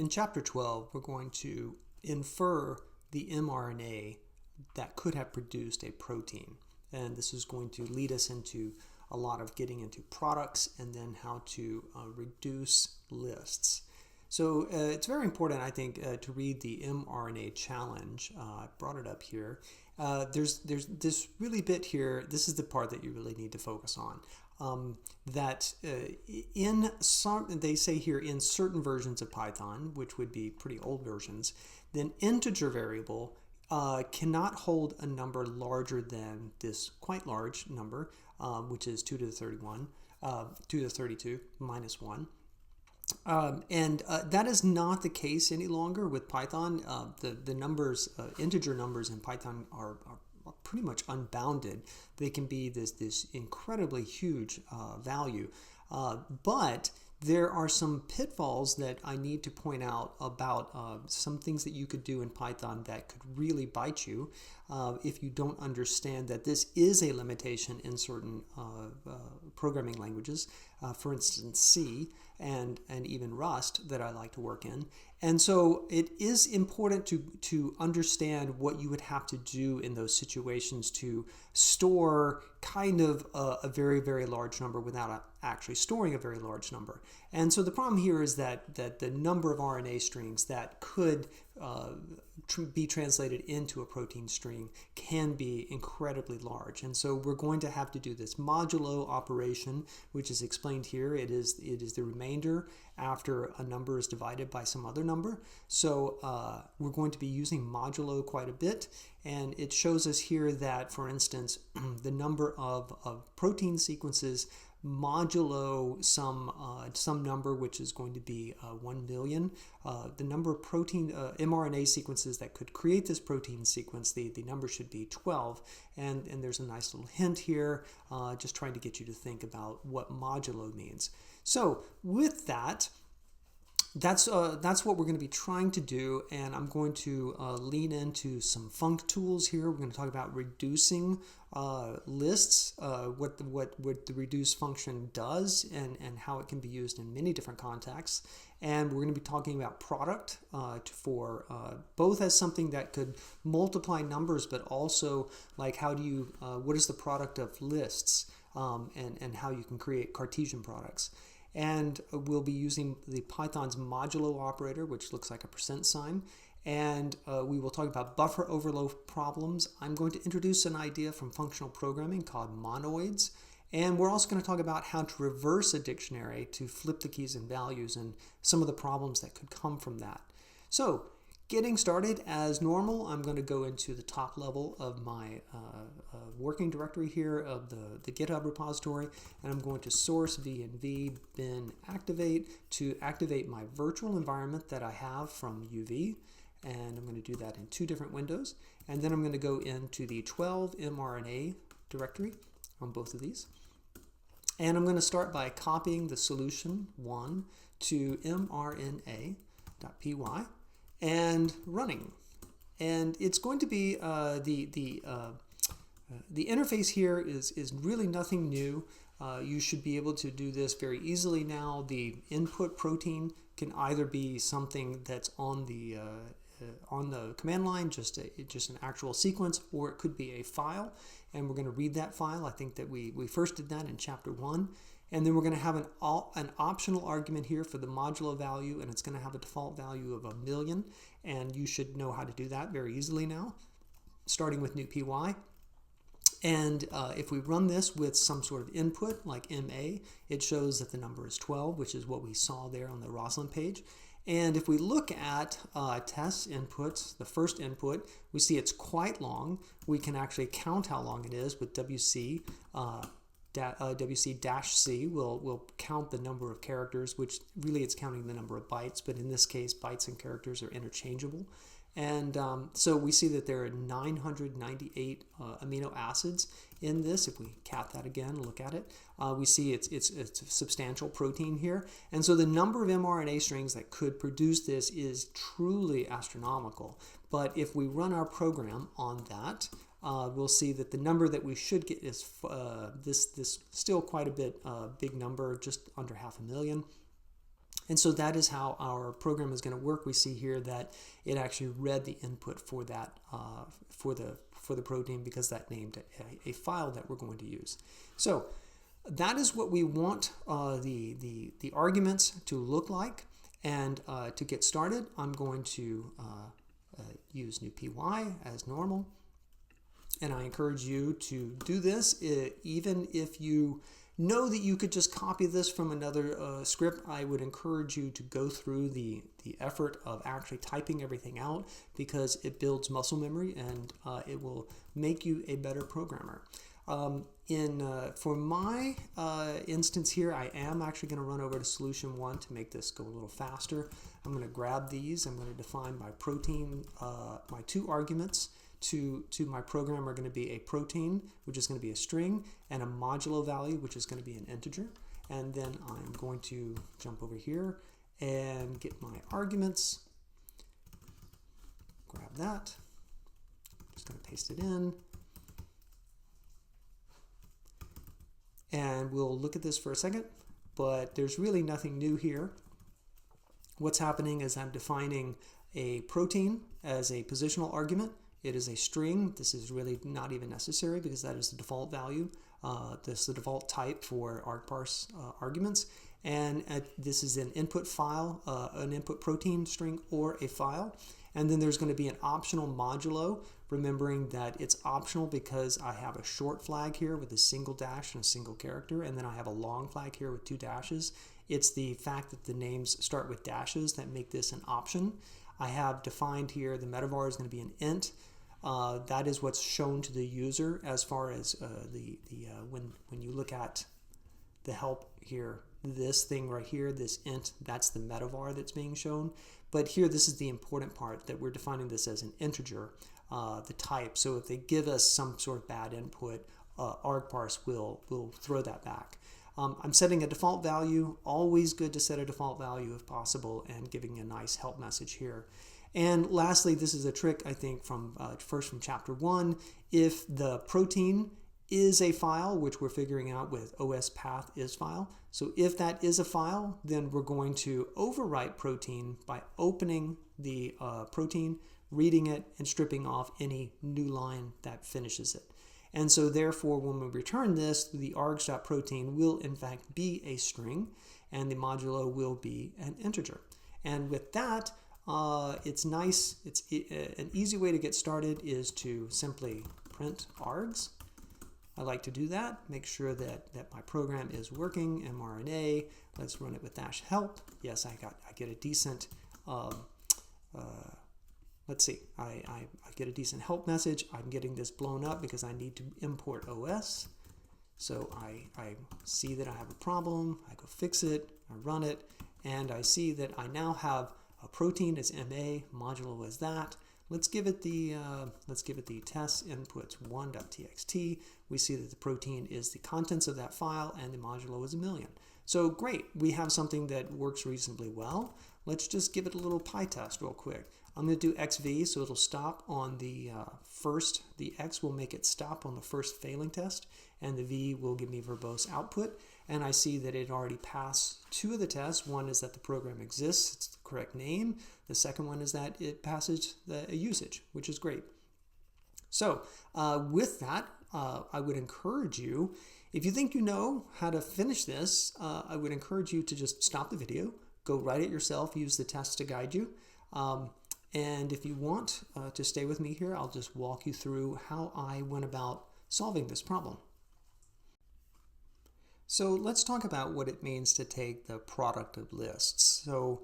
In chapter 12, we're going to infer the mRNA that could have produced a protein. And this is going to lead us into a lot of getting into products and then how to reduce lists. So it's very important, I think, to read the mRNA challenge. I brought it up here. There's this really bit here. This is the part that you really need to focus on. In some, they say here, in certain versions of Python, which would be pretty old versions, then integer variable cannot hold a number larger than this quite large number, which is 2 to the 31, 2 to the 32 minus 1. That is not the case any longer with Python. The numbers, integer numbers in Python are pretty much unbounded. They can be this incredibly huge value. But there are some pitfalls that I need to point out about some things that you could do in Python that could really bite you if you don't understand that this is a limitation in certain programming languages, for instance C and even Rust that I like to work in. And so it is important to understand what you would have to do in those situations to store kind of a very, very large number without actually storing a very large number. And so the problem here is that the number of RNA strings that could be translated into a protein string can be incredibly large. And so we're going to have to do this modulo operation, which is explained here. It is the remainder after a number is divided by some other number. So we're going to be using modulo quite a bit. And it shows us here that, for instance, the number of protein sequences modulo some number, which is going to be 1 million. The number of protein mRNA sequences that could create this protein sequence, the number should be 12. And there's a nice little hint here, just trying to get you to think about what modulo means. So with that, that's what we're going to be trying to do, and I'm going to lean into some func tools here. We're going to talk about reducing lists, what the reduce function does, and how it can be used in many different contexts. And we're going to be talking about product for both as something that could multiply numbers, but also like how do you what is the product of lists, and how you can create Cartesian products. And we'll be using the Python's modulo operator, which looks like a percent sign. And we will talk about buffer overload problems. I'm going to introduce an idea from functional programming called monoids. And we're also going to talk about how to reverse a dictionary to flip the keys and values and some of the problems that could come from that. So, getting started as normal, I'm going to go into the top level of my working directory here of the GitHub repository, and I'm going to source v bin activate to activate my virtual environment that I have from UV, and I'm going to do that in 2 different windows. And then I'm going to go into the 12 mRNA directory on both of these. And I'm going to start by copying the solution 1 to mRNA.py and running. And it's going to be the interface here is really nothing new. You should be able to do this very easily now. The input protein can either be something that's on the command line, just an actual sequence, or it could be a file, and we're going to read that file. I think that we first did that in chapter 1. And then we're going to have an optional argument here for the modulo value, and it's going to have a default value of 1 million. And you should know how to do that very easily now, starting with new py. And if we run this with some sort of input like MA, it shows that the number is 12, which is what we saw there on the Rosalind page. And if we look at test inputs, the first input, we see it's quite long. We can actually count how long it is with WC. WC-C will count the number of characters, which really it's counting the number of bytes, but in this case bytes and characters are interchangeable. And so we see that there are 998 amino acids in this. If we cat that again and look at it, we see it's a substantial protein here. And so the number of mRNA strings that could produce this is truly astronomical. But if we run our program on that, we'll see that the number that we should get is this still quite a bit big number, just under 500,000. And so that is how our program is going to work. We see here that it actually read the input for that for the protein, because that named a file that we're going to use. So that is what we want the arguments to look like. And to get started, I'm going to use new py as normal. And I encourage you to do this, even if you know that you could just copy this from another script. I would encourage you to go through the effort of actually typing everything out, because it builds muscle memory and it will make you a better programmer. For my instance here, I am actually going to run over to solution 1 to make this go a little faster. I'm going to grab these. I'm going to define my protein, my 2 arguments to my program are going to be a protein, which is going to be a string, and a modulo value, which is going to be an integer. And then I'm going to jump over here and get my arguments. Grab that. Just going to paste it in. And we'll look at this for a second, but there's really nothing new here. What's happening is I'm defining a protein as a positional argument. It is a string. This is really not even necessary, because that is the default value. This is the default type for argparse arguments. And this is an input file, an input protein string, or a file. And then there's going to be an optional modulo, remembering that it's optional because I have a short flag here with a single dash and a single character, and then I have a long flag here with 2 dashes. It's the fact that the names start with dashes that make this an option. I have defined here the metavar is going to be an int. That is what's shown to the user as far as when you look at the help here, this thing right here, this int, that's the metavar that's being shown. But here, this is the important part, that we're defining this as an integer, the type. So if they give us some sort of bad input, argparse will throw that back. I'm setting a default value. Always good to set a default value if possible, and giving a nice help message here. And lastly, this is a trick, I think, from chapter 1. If the protein is a file, which we're figuring out with os path is file. So if that is a file, then we're going to overwrite protein by opening the protein, reading it, and stripping off any new line that finishes it. And so therefore, when we return this, the args.protein will in fact be a string, and the modulo will be an integer. And with that, it's nice. It's an easy way to get started is to simply print args. I like to do that. Make sure that my program is working. mRNA. Let's run it with -help. Yes, I get a decent. Let's see. I get a decent help message. I'm getting this blown up because I need to import OS. So I see that I have a problem. I go fix it. I run it, and I see that I now have a protein as MA, modulo as that. Let's give it the test inputs 1.txt. We see that the protein is the contents of that file, and the modulo is 1,000,000. So great, we have something that works reasonably well. Let's just give it a little PyTest real quick. I'm going to do XV, so it'll stop on the first. The X will make it stop on the first failing test, and the V will give me verbose output. And I see that it already passed 2 of the tests. One is that the program exists, it's the correct name. The second one is that it passes a usage, which is great. So with that, I would encourage you, if you think you know how to finish this, I would encourage you to just stop the video, go write it yourself, use the test to guide you. And if you want to stay with me here, I'll just walk you through how I went about solving this problem. So let's talk about what it means to take the product of lists. So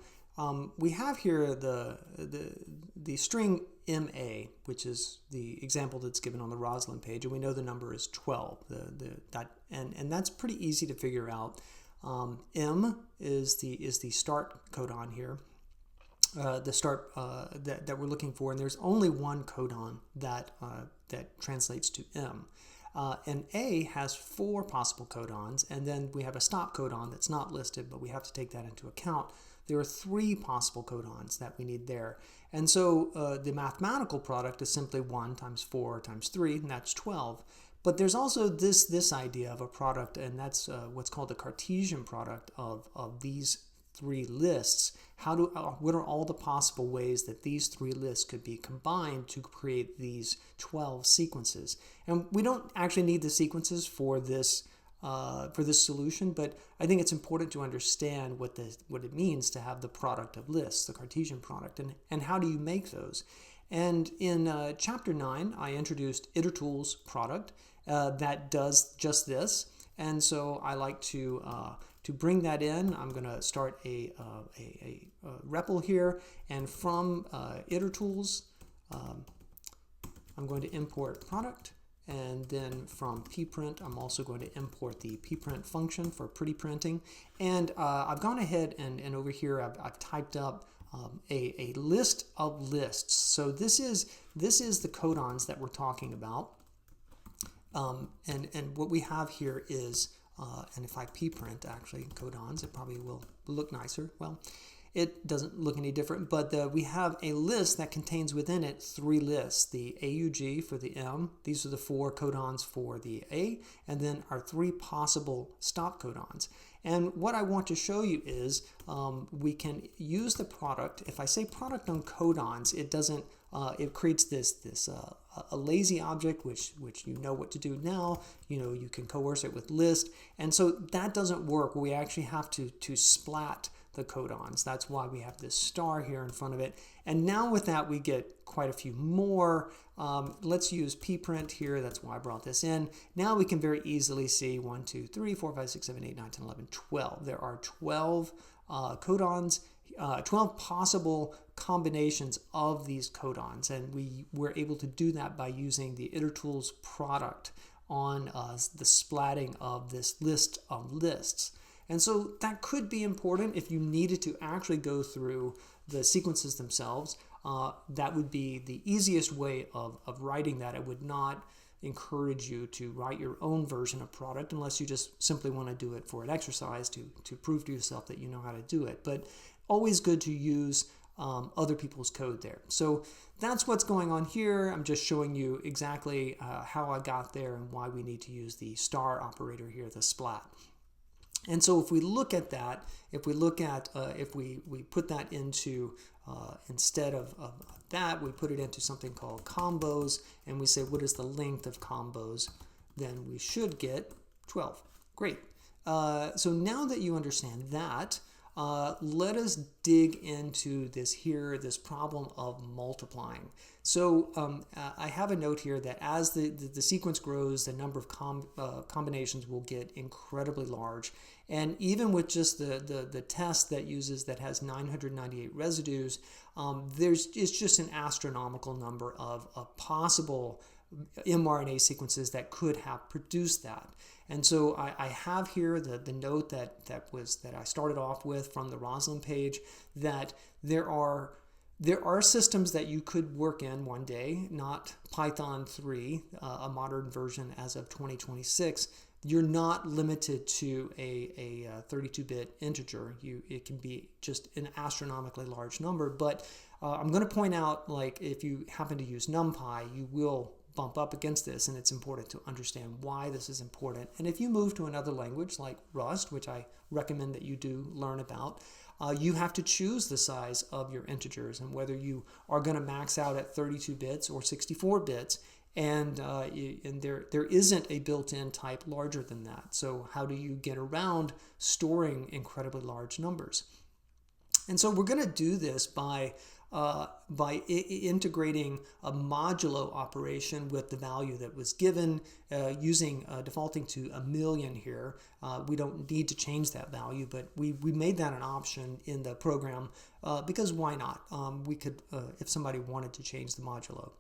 we have here the string MA, which is the example that's given on the Rosalind page, and we know the number is 12. And that's pretty easy to figure out. M is the start codon here. The start that we're looking for, and there's only one codon that translates to M. And A has 4 possible codons, and then we have a stop codon that's not listed, but we have to take that into account. There are 3 possible codons that we need there. And so the mathematical product is simply 1 times 4 times 3, and that's 12. But there's also this idea of a product, and that's what's called the Cartesian product of these 3 lists, what are all the possible ways that these 3 lists could be combined to create these 12 sequences? And we don't actually need the sequences for this solution, but I think it's important to understand what it means to have the product of lists, the Cartesian product, and how do you make those. And in chapter 9, I introduced itertools product that does just this. And so I like to bring that in. I'm going to start a REPL here, and from itertools, I'm going to import product, and then from pprint, I'm also going to import the pprint function for pretty printing. And I've gone ahead and over here I've typed up a list of lists. So this is the codons that we're talking about. And what we have here is, and if I pprint actually codons, it probably will look nicer. Well, it doesn't look any different, but we have a list that contains within it 3 lists. The AUG for the M, these are the 4 codons for the A, and then our 3 possible stop codons. And what I want to show you is we can use the product. If I say product on codons, it doesn't. It creates this a lazy object, which you know what to do now. You can coerce it with list, and so that doesn't work. We actually have to splat the codons. That's why we have this star here in front of it. And now with that, we get quite a few more. Let's use pprint here. That's why I brought this in. Now we can very easily see 1, 2, 3, 4, 5, 6, 7, 8, 9, 10, 11, 12. There are 12 codons, 12 possible combinations of these codons, and we were able to do that by using the itertools product on the splatting of this list of lists. And so that could be important if you needed to actually go through the sequences themselves. That would be the easiest way of writing that. I would not encourage you to write your own version of product unless you just simply want to do it for an exercise to prove to yourself that you know how to do it. But always good to use other people's code there. So that's what's going on here. I'm just showing you exactly how I got there and why we need to use the star operator here, the splat. And so if we look at that, if we put that into, instead of that, we put it into something called combos, and we say, what is the length of combos? Then we should get 12. Great. So now that you understand that, let us dig into this problem of multiplying. So I have a note here that as the sequence grows, the number of combinations will get incredibly large. And even with just the test that has 998 residues, it's just an astronomical number of possible mRNA sequences that could have produced that. And so I have here the note that I started off with from the Rosalind page, that there are systems that you could work in one day, not Python 3, a modern version as of 2026. You're not limited to a 32-bit integer. It can be just an astronomically large number. But I'm going to point out, like, if you happen to use NumPy, you will bump up against this, and it's important to understand why this is important. And if you move to another language like Rust, which I recommend that you do learn about, you have to choose the size of your integers and whether you are going to max out at 32 bits or 64 bits. And there isn't a built-in type larger than that. So how do you get around storing incredibly large numbers? And so we're going to do this by integrating a modulo operation with the value that was given, defaulting to 1,000,000 here. We don't need to change that value, but we made that an option in the program because why not? We could, if somebody wanted to change the modulo.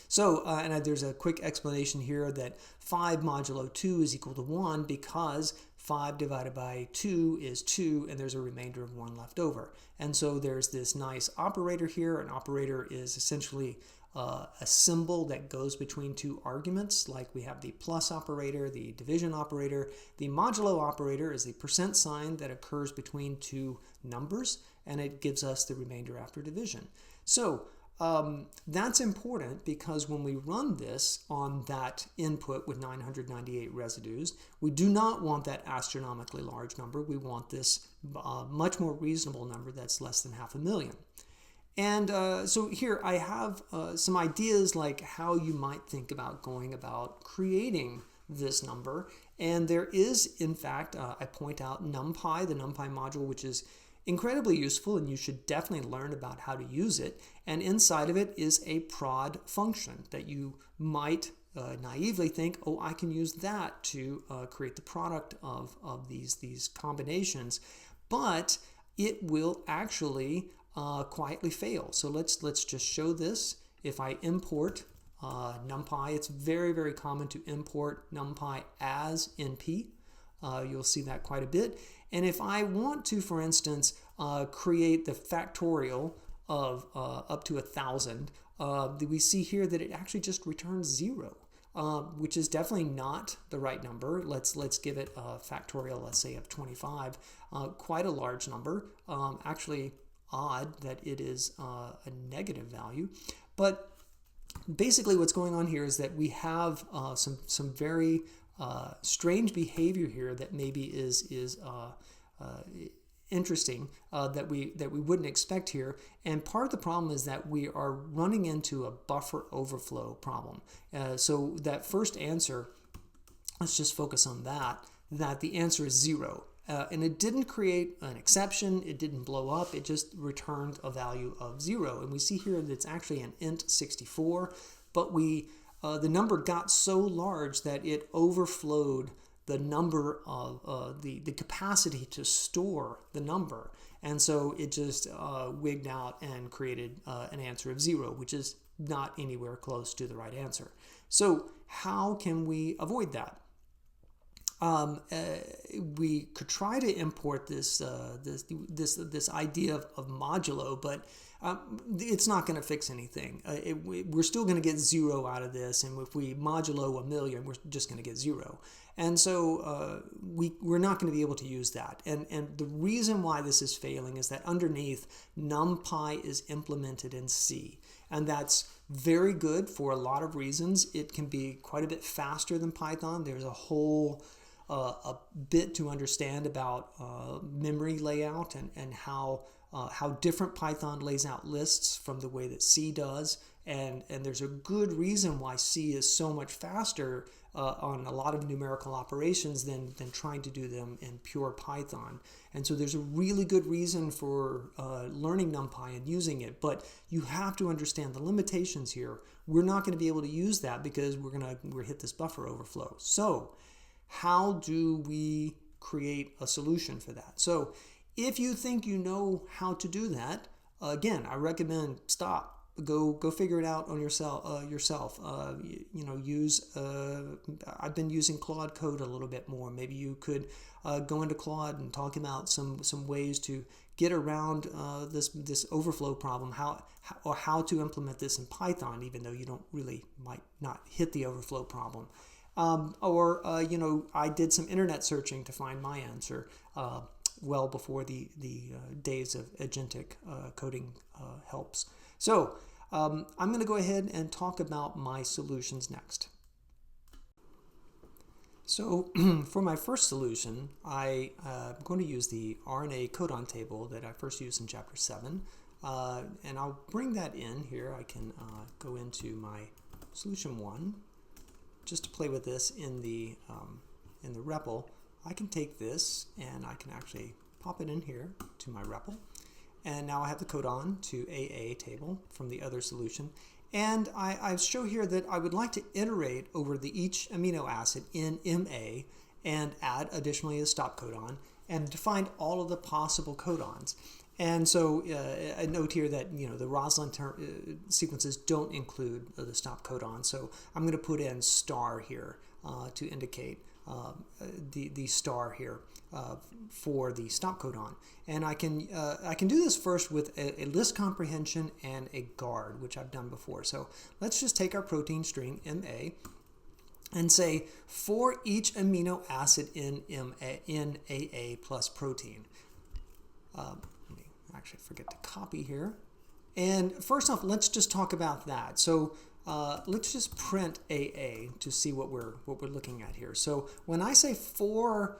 So, and there's a quick explanation here that 5 modulo 2 is equal to 1 because 5 divided by 2 is 2, and there's a remainder of 1 left over. And so there's this nice operator here. An operator is essentially a symbol that goes between 2 arguments, like we have the plus operator, the division operator. The modulo operator is the percent sign that occurs between 2 numbers, and it gives us the remainder after division. So That's important because when we run this on that input with 998 residues, we do not want that astronomically large number. We want this much more reasonable number that's less than 500,000. And so here I have some ideas like how you might think about going about creating this number. And there is, in fact, I point out NumPy, the NumPy module, which is incredibly useful, and you should definitely learn about how to use it. And inside of it is a prod function that you might naively think, oh, I can use that to create the product of these combinations. But it will actually quietly fail. So let's just show this. If I import NumPy, it's very, very common to import NumPy as NP. You'll see that quite a bit. And if I want to, for instance, create the factorial of up to 1,000, we see here that it actually just returns 0, which is definitely not the right number. Let's give it a factorial, let's say, of 25. Quite a large number. Actually odd that it is a negative value. But basically what's going on here is that we have some very strange behavior here that maybe is interesting that we wouldn't expect here. And part of the problem is that we are running into a buffer overflow problem. So that first answer, let's just focus on that the answer is 0. And it didn't create an exception, it didn't blow up, it just returned a value of 0. And we see here that it's actually an int 64, but the number got so large that it overflowed the number of the capacity to store the number. And so it just wigged out and created an answer of 0, which is not anywhere close to the right answer. So how can we avoid that? We could try to import this idea of modulo, but it's not going to fix anything. We're still going to get 0 out of this, and if we modulo 1,000,000, we're just going to get 0. And so we're not going to be able to use that. And the reason why this is failing is that underneath, NumPy is implemented in C. And that's very good for a lot of reasons. It can be quite a bit faster than Python. There's a whole a bit to understand about memory layout and how different Python lays out lists from the way that C does. And there's a good reason why C is so much faster on a lot of numerical operations than trying to do them in pure Python. And so there's a really good reason for learning NumPy and using it, but you have to understand the limitations here. We're not going to be able to use that because we're hit this buffer overflow. So how do we create a solution for that? So if you think you know how to do that, again, I recommend stop. Go figure it out on yourself. Use. I've been using Claude Code a little bit more. Maybe you could go into Claude and talk about some ways to get around this overflow problem. How to implement this in Python, even though you might not hit the overflow problem. I did some internet searching to find my answer well before the days of agentic coding helps. So I'm going to go ahead and talk about my solutions next. So for my first solution, I'm going to use the RNA codon table that I first used in Chapter 7. And I'll bring that in here. I can go into my solution 1. Just to play with this in the REPL, I can take this and I can actually pop it in here to my REPL. And now I have the codon to AA table from the other solution. And I show here that I would like to iterate over each amino acid in MA and add additionally a stop codon and to find all of the possible codons. And so a note here that the Rosalind sequences don't include the stop codon. So I'm going to put in star here to indicate the star here for the stop codon. And I can do this first with a list comprehension and a guard, which I've done before. So let's just take our protein string MA and say for each amino acid in AA plus protein. Actually forget to copy here, And first off, let's just talk about that. So let's just print AA to see what we're looking at here. So when I say for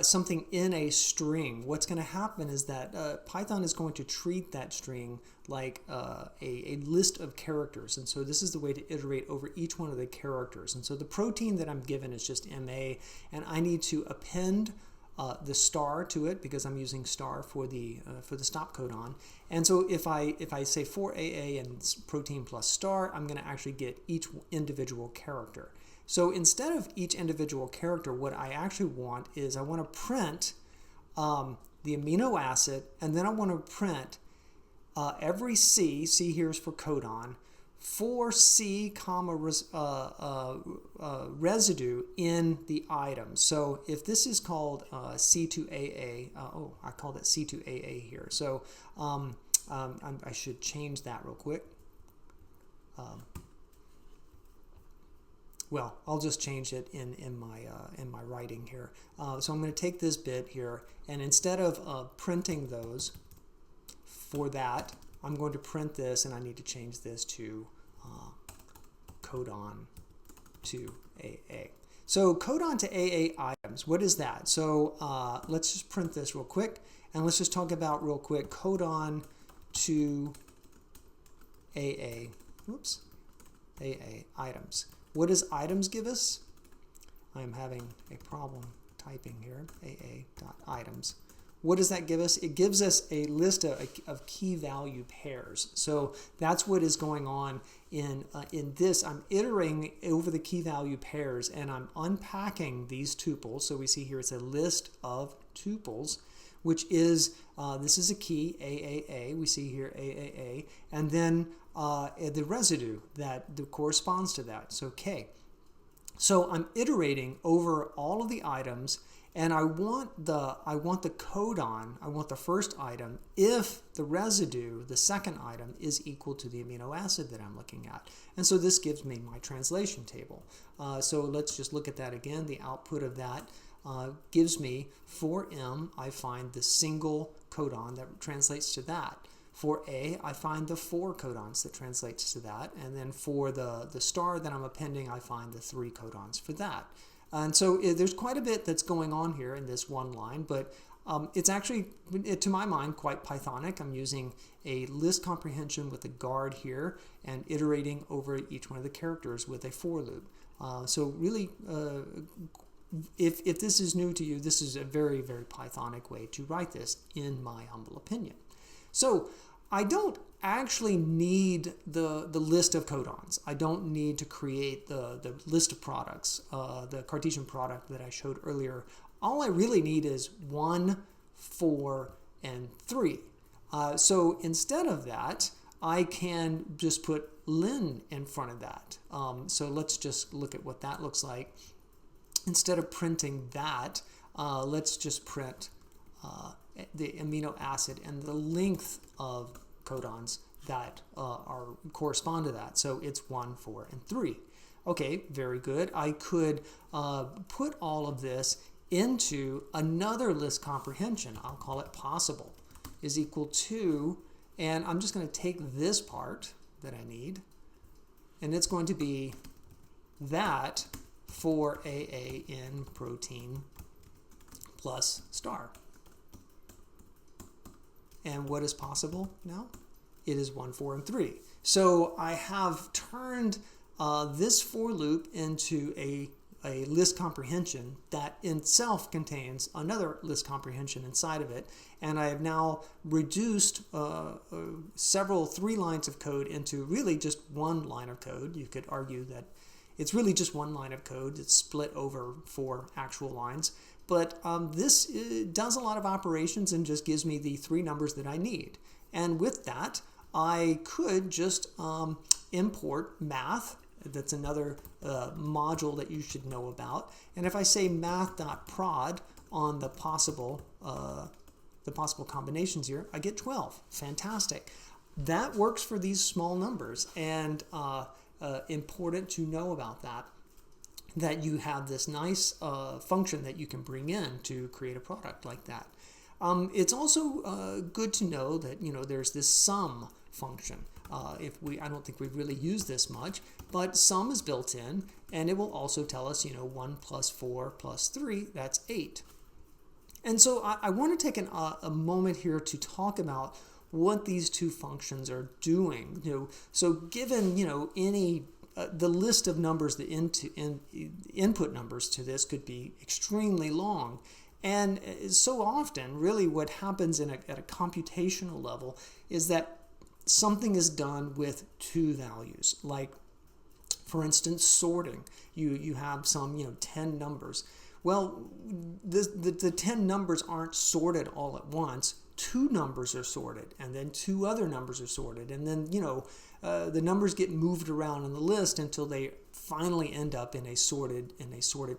something in a string, what's going to happen is that Python is going to treat that string like a list of characters. And so this is the way to iterate over each one of the characters. And so the protein that I'm given is just MA, and I need to append the star to it because I'm using star for the stop codon. And so if I say for AA and protein plus star, I'm going to actually get each individual character. So instead of each individual character, what I actually want is I want to print the amino acid, and then I want to print every C here is for codon, for C comma residue in the item. So if this is called C2AA, I called it C2AA here. So I should change that real quick. Well, I'll just change it in my writing here. So I'm going to take this bit here, and instead of printing those for that, I'm going to print this, and I need to change this to codon to AA. So codon to AA items, what is that? So let's just print this real quick, and let's just talk about real quick codon to AA. Oops, AA items. What does items give us? I'm having a problem typing here. AA.items. What does that give us? It gives us a list of key value pairs. So that's what is going on in this. I'm iterating over the key value pairs, and I'm unpacking these tuples. So we see here it's a list of tuples, which is, this is a key, AAA. We see here AAA. And then the residue that corresponds to that, so K. So I'm iterating over all of the items, and I want the codon, I want the first item, if the residue, the second item, is equal to the amino acid that I'm looking at. And so this gives me my translation table. So let's just look at that again. The output of that gives me, for M, I find the single codon that translates to that. For A, I find the 4 codons that translates to that. And then for the star that I'm appending, I find the 3 codons for that. And so there's quite a bit that's going on here in this one line, but it's actually, to my mind, quite Pythonic. I'm using a list comprehension with a guard here and iterating over each one of the characters with a for loop. So really, if this is new to you, this is a very, very Pythonic way to write this, in my humble opinion. So I don't actually need the list of codons. I don't need to create the list of products, the Cartesian product that I showed earlier. All I really need is 1, 4, and 3. So instead of that, I can just put ln in front of that. So let's just look at what that looks like. Instead of printing that, let's just print the amino acid and the length of codons that correspond to that. So it's 1, 4, and 3. Okay, very good. I could put all of this into another list comprehension. I'll call it possible is equal to, and I'm just going to take this part that I need, and it's going to be that for AA in protein plus star. And what is possible now? It is 1, 4, and 3. So I have turned this for loop into a list comprehension that in itself contains another list comprehension inside of it. And I have now reduced 3 lines of code into really just 1 line of code. You could argue that it's really just 1 line of code. It's split over 4 actual lines. But this does a lot of operations and just gives me the 3 numbers that I need. And with that, I could just import math. That's another module that you should know about. And if I say math.prod on the possible combinations here, I get 12. Fantastic. That works for these small numbers, and important to know about that you have this nice function that you can bring in to create a product like that. It's also good to know that there's this sum function. I don't think we've really used this much, but sum is built in, and it will also tell us 1 plus 4 plus 3, that's 8. And so I want to take a moment here to talk about what these two functions are doing. So given any the list of numbers, the input numbers to this could be extremely long. And so often, really what happens at a computational level is that something is done with two values. Like, for instance, sorting. You have some 10 numbers. Well, the 10 numbers aren't sorted all at once. Two numbers are sorted, and then two other numbers are sorted, and then the numbers get moved around in the list until they finally end up in a sorted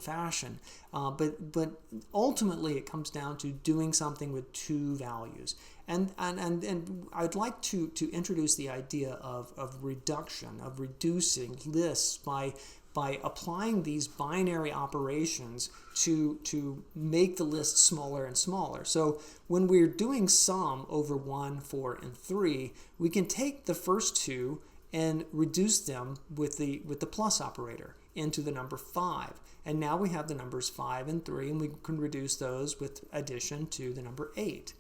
fashion. But ultimately, it comes down to doing something with two values. And I'd like to introduce the idea of reduction, of reducing lists by applying these binary operations to make the list smaller and smaller. So when we're doing sum over 1, 4, and 3, we can take the first two and reduce them with the plus operator into the number 5. And now we have the numbers 5 and 3, and we can reduce those with addition to the number 8.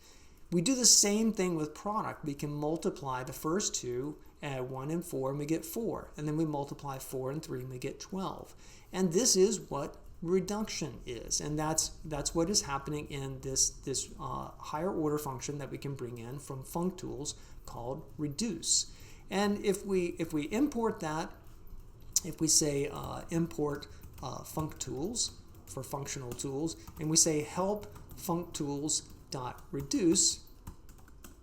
We do the same thing with product. We can multiply the first two, 1 and 4, and we get 4. And then we multiply 4 and 3, and we get 12. And this is what reduction is. And that's what is happening in this higher order function that we can bring in from functools called reduce. And if we import that, if we say import functools for functional tools, and we say help functools.reduce,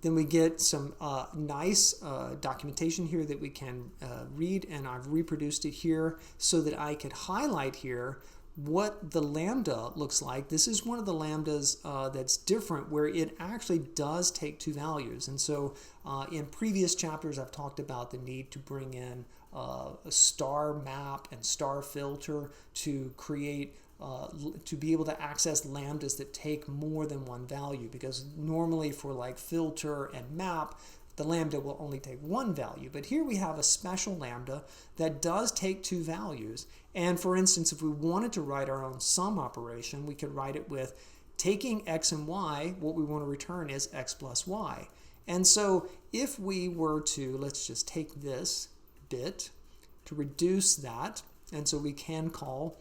then we get some nice documentation here that we can read, and I've reproduced it here so that I could highlight here what the lambda looks like. This is one of the lambdas that's different, where it actually does take two values. And so in previous chapters, I've talked about the need to bring in a star map and star filter to create to be able to access lambdas that take more than one value, because normally for like filter and map, the lambda will only take one value. But here we have a special lambda that does take two values. And for instance, if we wanted to write our own sum operation, we could write it with taking x and y, what we want to return is x plus y. And so if we were to, let's just take this bit to reduce that, and so we can call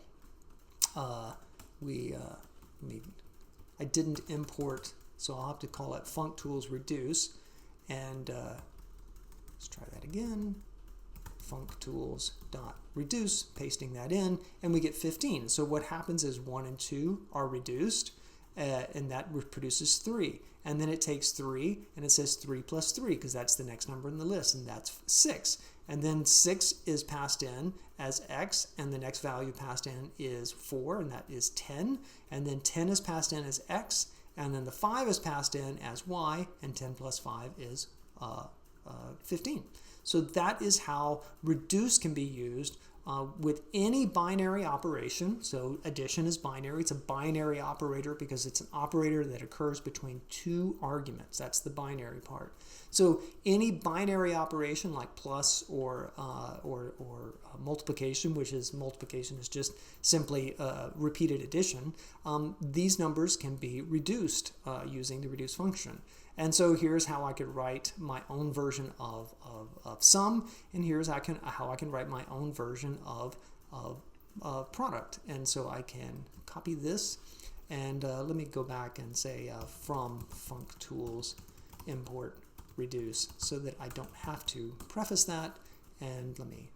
I didn't import, so I'll have to call it functools.reduce, and let's try that again, functools.reduce, pasting that in, and we get 15. So what happens is 1 and 2 are reduced, and that produces 3. And then it takes 3, and it says 3 plus 3, because that's the next number in the list, and that's 6. And then 6 is passed in as x, and the next value passed in is 4, and that is 10. And then 10 is passed in as x, and then the 5 is passed in as y, and 10 plus 5 is 15. So that is how reduce can be used with any binary operation. So addition is binary. It's a binary operator because it's an operator that occurs between two arguments. That's the binary part. So any binary operation like plus or multiplication, which is multiplication is just simply repeated addition, these numbers can be reduced using the reduce function. And so here's how I could write my own version of sum, and here's how I can write my own version of product. And so I can copy this, and let me go back and say from functools import reduce, so that I don't have to preface that. And let me,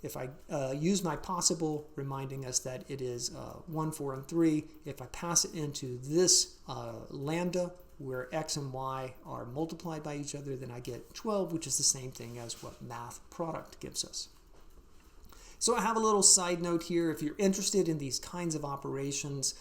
if I use my possible, reminding us that it is 1, 4, and 3, if I pass it into this lambda, where x and y are multiplied by each other, then I get 12, which is the same thing as what math product gives us. So I have a little side note here. If you're interested in these kinds of operations,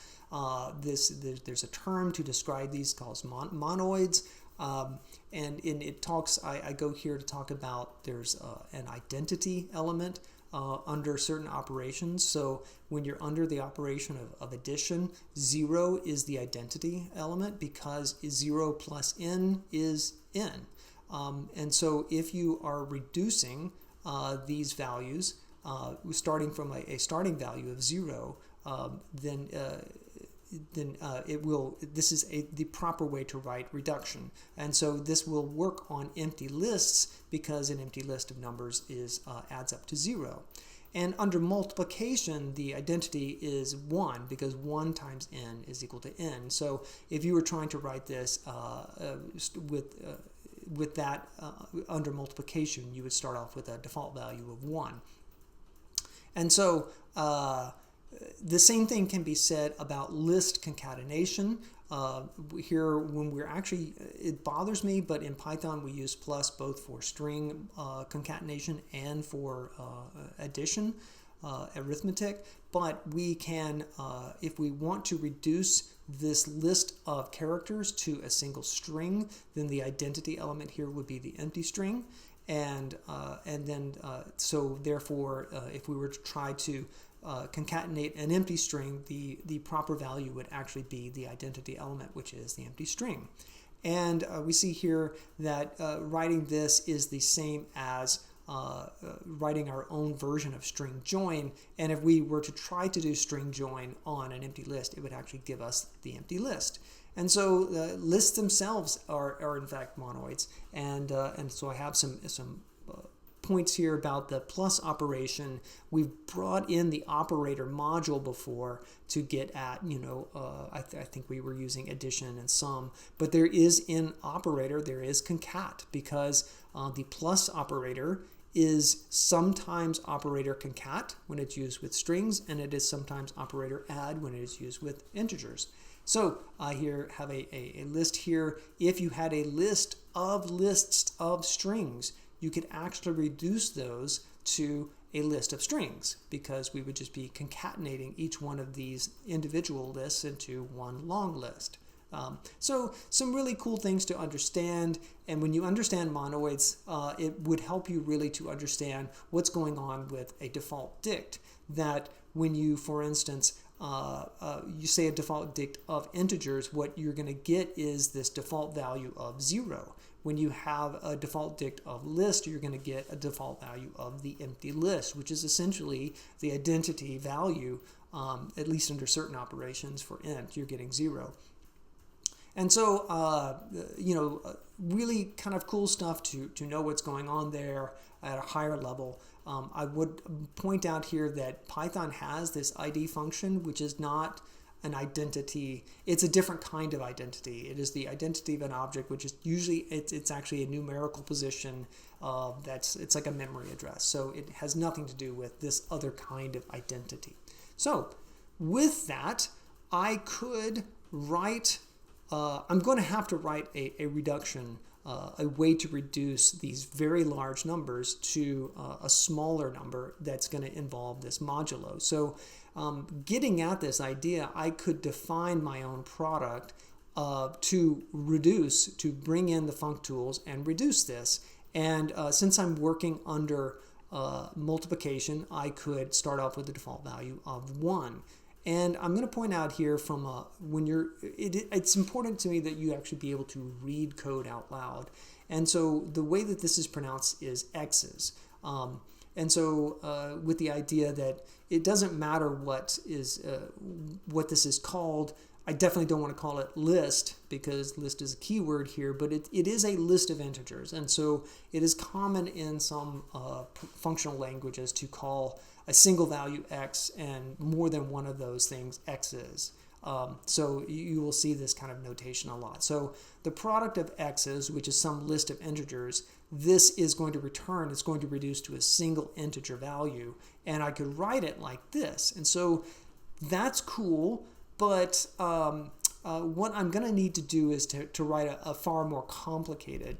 there's a term to describe these called monoids. And it talks, I go here to talk about there's an identity element under certain operations. So when you're under the operation of addition, 0 is the identity element because 0 plus n is n. And so if you are reducing these values, starting from a starting value of 0, then it will. This is the proper way to write reduction, and so this will work on empty lists because an empty list of numbers adds up to 0. And under multiplication, the identity is 1 because 1 times n is equal to n. So if you were trying to write this with that under multiplication, you would start off with a default value of 1. And so the same thing can be said about list concatenation. Here, when we're actually, it bothers me, but in Python we use plus both for string concatenation and for addition, arithmetic. But we can, if we want to reduce this list of characters to a single string, then the identity element here would be the empty string. And then, so therefore, if we were to try to concatenate an empty string, the proper value would actually be the identity element, which is the empty string. And we see here that writing this is the same as writing our own version of string join. And if we were to try to do string join on an empty list, it would actually give us the empty list. And so lists themselves are in fact monoids. And so I have some points here about the plus operation. We've brought in the operator module before to get at, I think we were using addition and sum, but there is in operator, there is concat, because the plus operator is sometimes operator concat when it's used with strings, and it is sometimes operator add when it is used with integers. So I here have a list here. If you had a list of lists of strings, you could actually reduce those to a list of strings because we would just be concatenating each one of these individual lists into one long list. So some really cool things to understand, and when you understand monoids, it would help you really to understand what's going on with a default dict. That when you, for instance, you say a default dict of integers, what you're going to get is this default value of 0. When you have a default dict of list, you're going to get a default value of the empty list, which is essentially the identity value, at least under certain operations for int, you're getting 0. And so, really kind of cool stuff to know what's going on there at a higher level. I would point out here that Python has this ID function, which is not an identity. It's a different kind of identity. It is the identity of an object, which is usually, it's actually a numerical position it's like a memory address. So it has nothing to do with this other kind of identity. So with that, I could write, I'm going to have to write a reduction, a way to reduce these very large numbers to a smaller number that's going to involve this modulo. So getting at this idea, I could define my own product to reduce, to bring in the functools and reduce this. And since I'm working under multiplication, I could start off with the default value of 1. And I'm going to point out here from when you're, it's important to me that you actually be able to read code out loud. And so the way that this is pronounced is X's. And so with the idea that it doesn't matter what this is called, I definitely don't want to call it list because list is a keyword here, but it is a list of integers. And so it is common in some functional languages to call a single value x and more than one of those things x's. So you will see this kind of notation a lot. So the product of x's, which is some list of integers, this is going to return, it's going to reduce to a single integer value. And I could write it like this. And so that's cool, but what I'm going to need to do is to write a far more complicated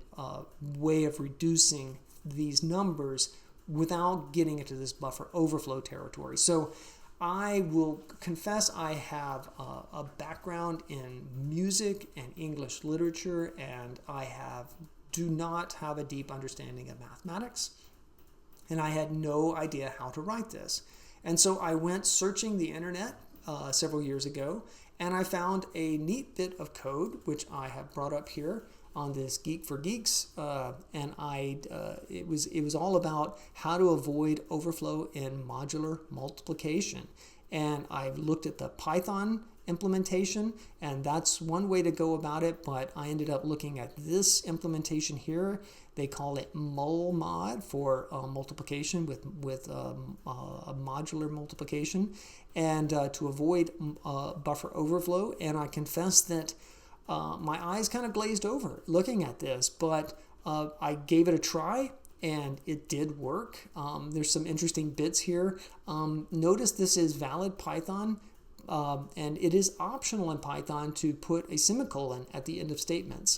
way of reducing these numbers without getting into this buffer overflow territory. So I will confess I have a background in music and English literature, and I do not have a deep understanding of mathematics. and I had no idea how to write this. And so I went searching the internet several years ago, and I found a neat bit of code, which I have brought up here on this Geek for Geeks, and it was all about how to avoid overflow in modular multiplication. And I've looked at the Python implementation, and that's one way to go about it, but I ended up looking at this implementation here. They call it mod for multiplication with a modular multiplication, and to avoid buffer overflow. And I confess that my eyes kind of glazed over looking at this, but I gave it a try, and it did work. There's some interesting bits here. Notice this is valid Python, and it is optional in Python to put a semicolon at the end of statements.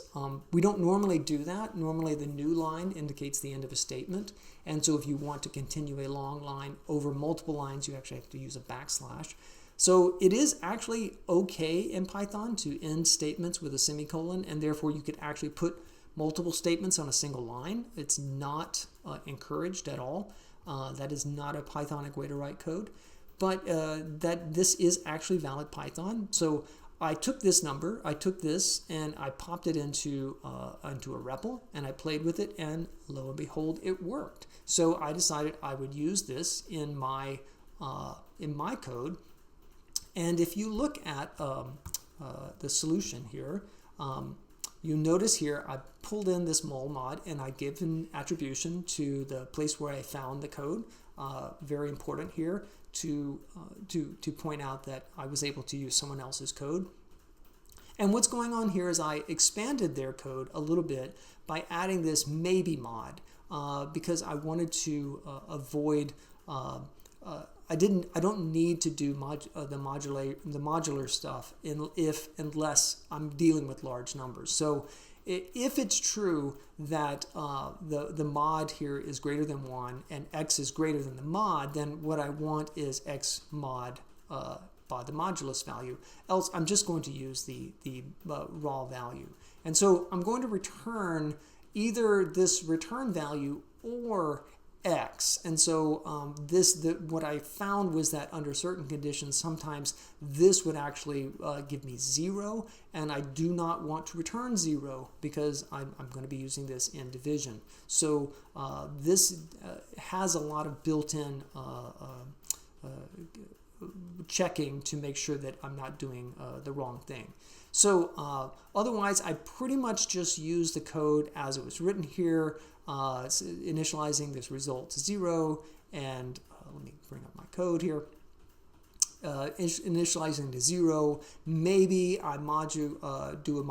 We don't normally do that. Normally the new line indicates the end of a statement, and so if you want to continue a long line over multiple lines, you actually have to use a backslash. So it is actually okay in Python to end statements with a semicolon, and therefore you could actually put multiple statements on a single line. It's not encouraged at all. That is not a Pythonic way to write code, but that this is actually valid Python. So I took this number, I took this, and I popped it into a REPL, and I played with it, and lo and behold, it worked. So I decided I would use this in my code. And if you look at the solution here, you notice here I pulled in this mod, and I give an attribution to the place where I found the code. Very important here to point out that I was able to use someone else's code. And what's going on here is I expanded their code a little bit by adding this maybe mod, because I wanted to avoid I don't need to do the modular stuff unless I'm dealing with large numbers. So if it's true that the mod here is greater than 1 and x is greater than the mod, then what I want is x mod by the modulus value. Else I'm just going to use the raw value. And so I'm going to return either this return value or x. And so what I found was that under certain conditions, sometimes this would actually give me 0, and I do not want to return 0 because I'm going to be using this in division. So this has a lot of built-in checking to make sure that I'm not doing the wrong thing. So otherwise, I pretty much just use the code as it was written here, initializing this result to 0, and let me bring up my code here. Initializing to 0. Maybe I do a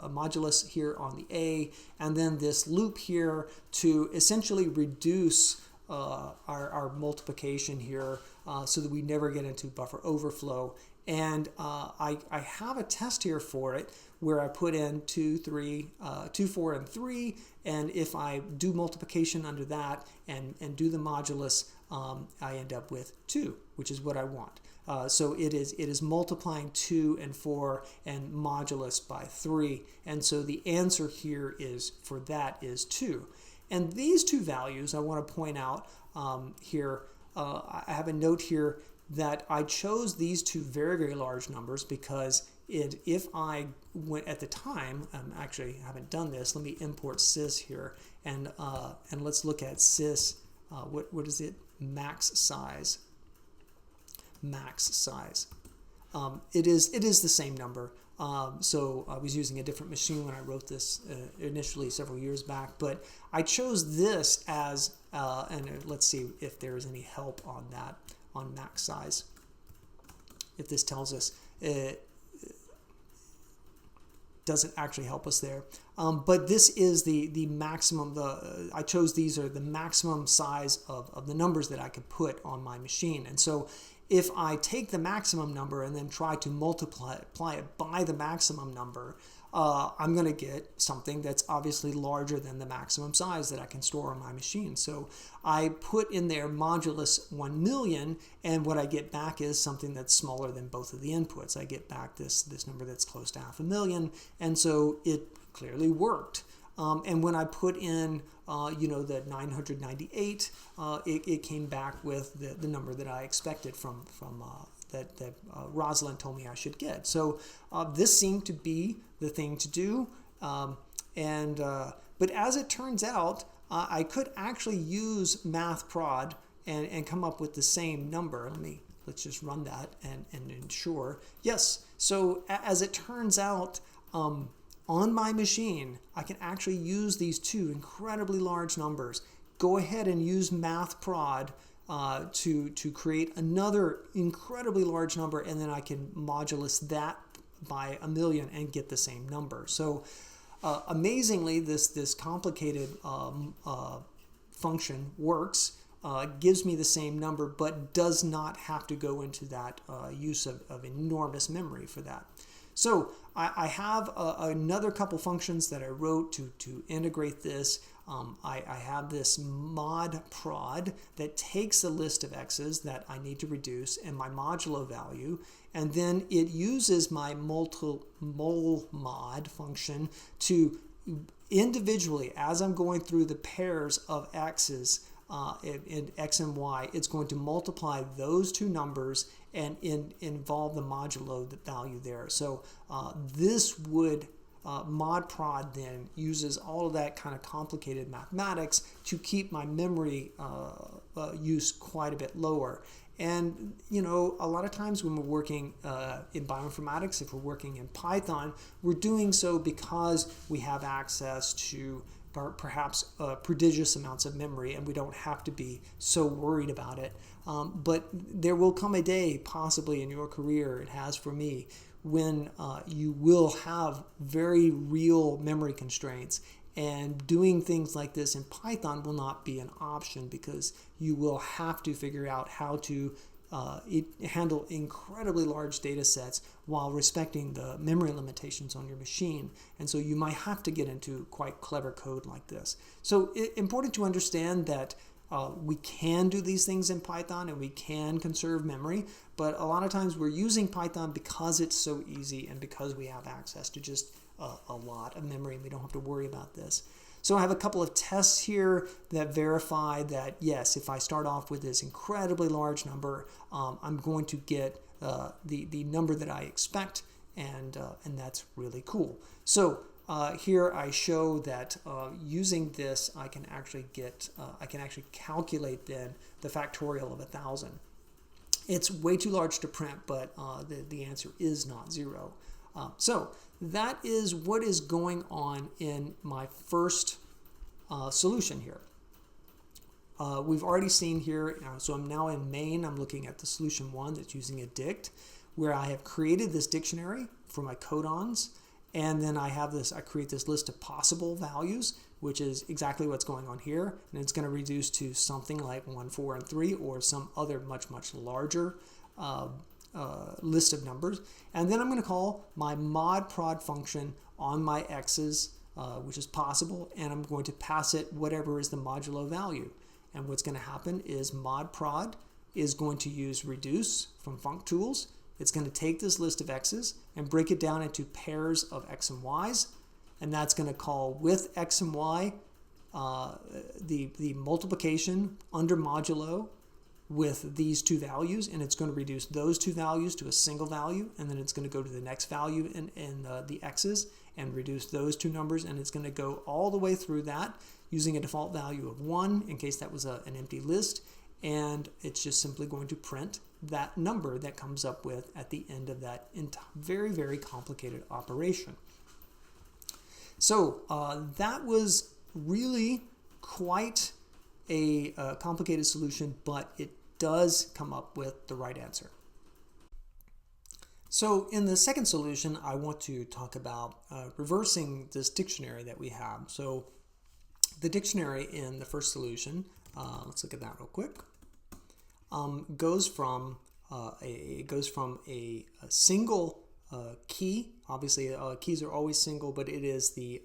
modulus here on the A, and then this loop here to essentially reduce our multiplication here so that we never get into buffer overflow. And I have a test here for it where I put in 2, 4, and 3, and if I do multiplication under that and do the modulus, I end up with 2, which is what I want. So it is multiplying 2 and 4 and modulus by 3, and so the answer here is 2. And these two values I want to point out here. I have a note here that I chose these two very, very large numbers because if I went at the time, actually I haven't done this, let me import sys here, and let's look at sys, what is it, max size. It is the same number. So I was using a different machine when I wrote this initially several years back, but I chose this as, and let's see if there is any help on that, on max size. If this tells us, it doesn't actually help us there. But this is the maximum, I chose these are the maximum size of the numbers that I could put on my machine. And so if I take the maximum number and then try to multiply it by the maximum number, I'm going to get something that's obviously larger than the maximum size that I can store on my machine. So I put in there modulus 1 million, and what I get back is something that's smaller than both of the inputs. I get back this number that's close to 500,000, and so it clearly worked. And when I put in, the 998, it came back with the number that I expected from that Rosalind told me I should get. So this seemed to be the thing to do. But as it turns out, I could actually use mathprod and come up with the same number. Let's just run that and ensure. Yes, so as it turns out, on my machine, I can actually use these two incredibly large numbers. Go ahead and use mathprod to create another incredibly large number, and then I can modulus that by 1,000,000 and get the same number. So amazingly, this complicated function works, gives me the same number, but does not have to go into that use of enormous memory for that. So I have another couple functions that I wrote to integrate this. I have this mod prod that takes a list of x's that I need to reduce and my modulo value, and then it uses my mol mod function to individually, as I'm going through the pairs of x's in x and y, it's going to multiply those two numbers and involve the modulo value there. So this would mod prod then uses all of that kind of complicated mathematics to keep my memory use quite a bit lower. And a lot of times when we're working in bioinformatics, if we're working in Python, we're doing so because we have access to perhaps prodigious amounts of memory, and we don't have to be so worried about it. But there will come a day, possibly in your career, it has for me, when you will have very real memory constraints, and doing things like this in Python will not be an option because you will have to figure out how to handle incredibly large data sets while respecting the memory limitations on your machine. And so you might have to get into quite clever code like this. So it's important to understand that we can do these things in Python and we can conserve memory, but a lot of times we're using Python because it's so easy and because we have access to just a lot of memory and we don't have to worry about this. So I have a couple of tests here that verify that, yes, if I start off with this incredibly large number, I'm going to get the number that I expect, and that's really cool. So here I show that using this, I can actually calculate then the factorial of 1,000. It's way too large to print, but the answer is not 0. So that is what is going on in my first solution here. We've already seen here, so I'm now in main, I'm looking at the solution 1 that's using a dict, where I have created this dictionary for my codons, and then I create this list of possible values, which is exactly what's going on here, and it's going to reduce to something like 1, 4, and 3, or some other much, much larger list of numbers. And then I'm going to call my mod prod function on my x's, which is possible, and I'm going to pass it whatever is the modulo value. And what's going to happen is mod prod is going to use reduce from functools. It's going to take this list of x's and break it down into pairs of x and y's, and that's going to call with x and y the multiplication under modulo with these two values, and it's going to reduce those two values to a single value, and then it's going to go to the next value in the x's and reduce those two numbers, and it's going to go all the way through that using a default value of 1 in case that was an empty list, and it's just simply going to print that number that comes up with at the end of that very, very complicated operation. So that was really quite a complicated solution, but it does come up with the right answer. So in the second solution, I want to talk about reversing this dictionary that we have. So the dictionary in the first solution, let's look at that real quick, goes from a single key. Obviously, keys are always single, but it is the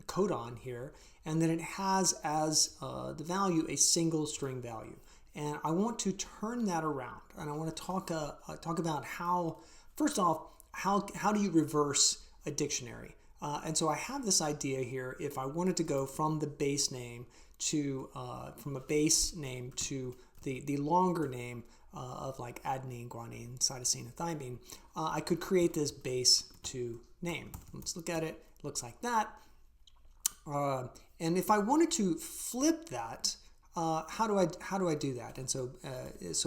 codon here, and then it has as the value a single string value. And I want to turn that around, and I want to talk about how, first off, how do you reverse a dictionary? And so I have this idea here. If I wanted to go from the base name to from a base name to the longer name of like adenine, guanine, cytosine, and thymine, I could create this base to name. Let's look at it. It looks like that. And if I wanted to flip that, how do I do that? And so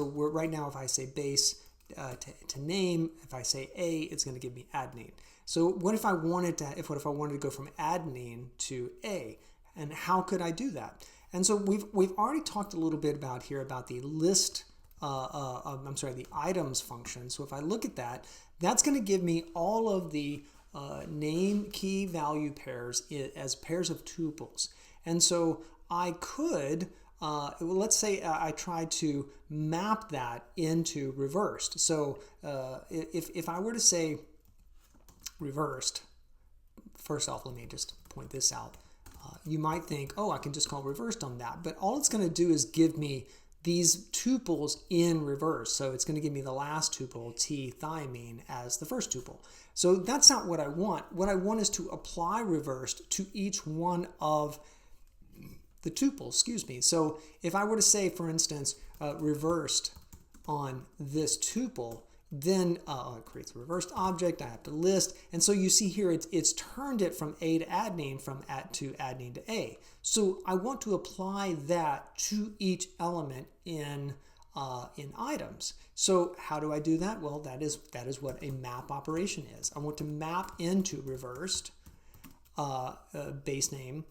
right now, if I say base to name, if I say A, it's going to give me adenine. So what if I wanted to go from adenine to A, and how could I do that? And so we've already talked a little bit about the list. The items function. So if I look at that, that's going to give me all of the name key value pairs as pairs of tuples. And so I could, let's say I tried to map that into reversed. So if I were to say reversed, first off, let me just point this out. You might think, oh, I can just call reversed on that. But all it's going to do is give me these tuples in reverse. So it's going to give me the last tuple, T thymine, as the first tuple. So that's not what I want. What I want is to apply reversed to each one of the tuples, So if I were to say, for instance, reversed on this tuple, then it creates a reversed object. I have to list. And so you see here, it's turned it from A to adenine, to adenine to A. So I want to apply that to each element in items. So how do I do that? Well, that is what a map operation is. I want to map into reversed base name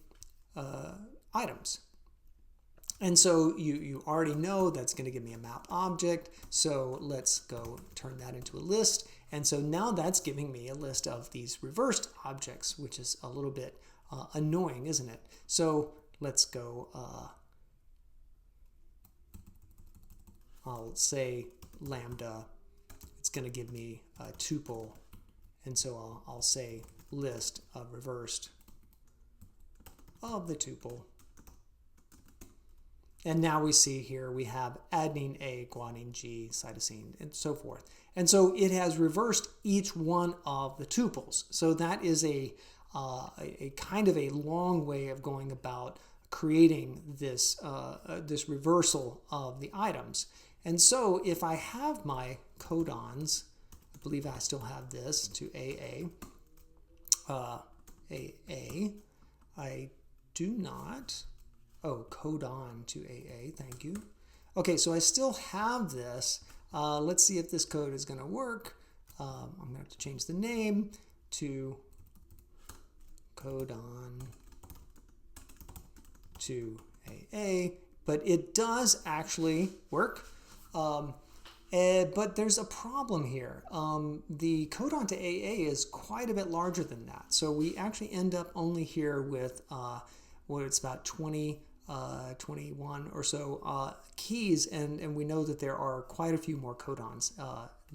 items. And so you already know that's going to give me a map object. So let's go turn that into a list. And so now that's giving me a list of these reversed objects, which is a little bit annoying, isn't it? So let's go, I'll say lambda. It's going to give me a tuple. And so I'll say list of reversed of the tuple. And now we see here we have adenine A, guanine G, cytosine, and so forth. And so it has reversed each one of the tuples. So that is a kind of a long way of going about creating this, this reversal of the items. And so if I have my codons, I believe I still have this to AA, I do not. Oh, codon to AA, thank you. Okay, so I still have this. Let's see if this code is going to work. I'm going to have to change the name to codon to AA, but it does actually work. But there's a problem here. The codon to AA is quite a bit larger than that. So we actually end up only here with it's about 21 or so keys, and we know that there are quite a few more codons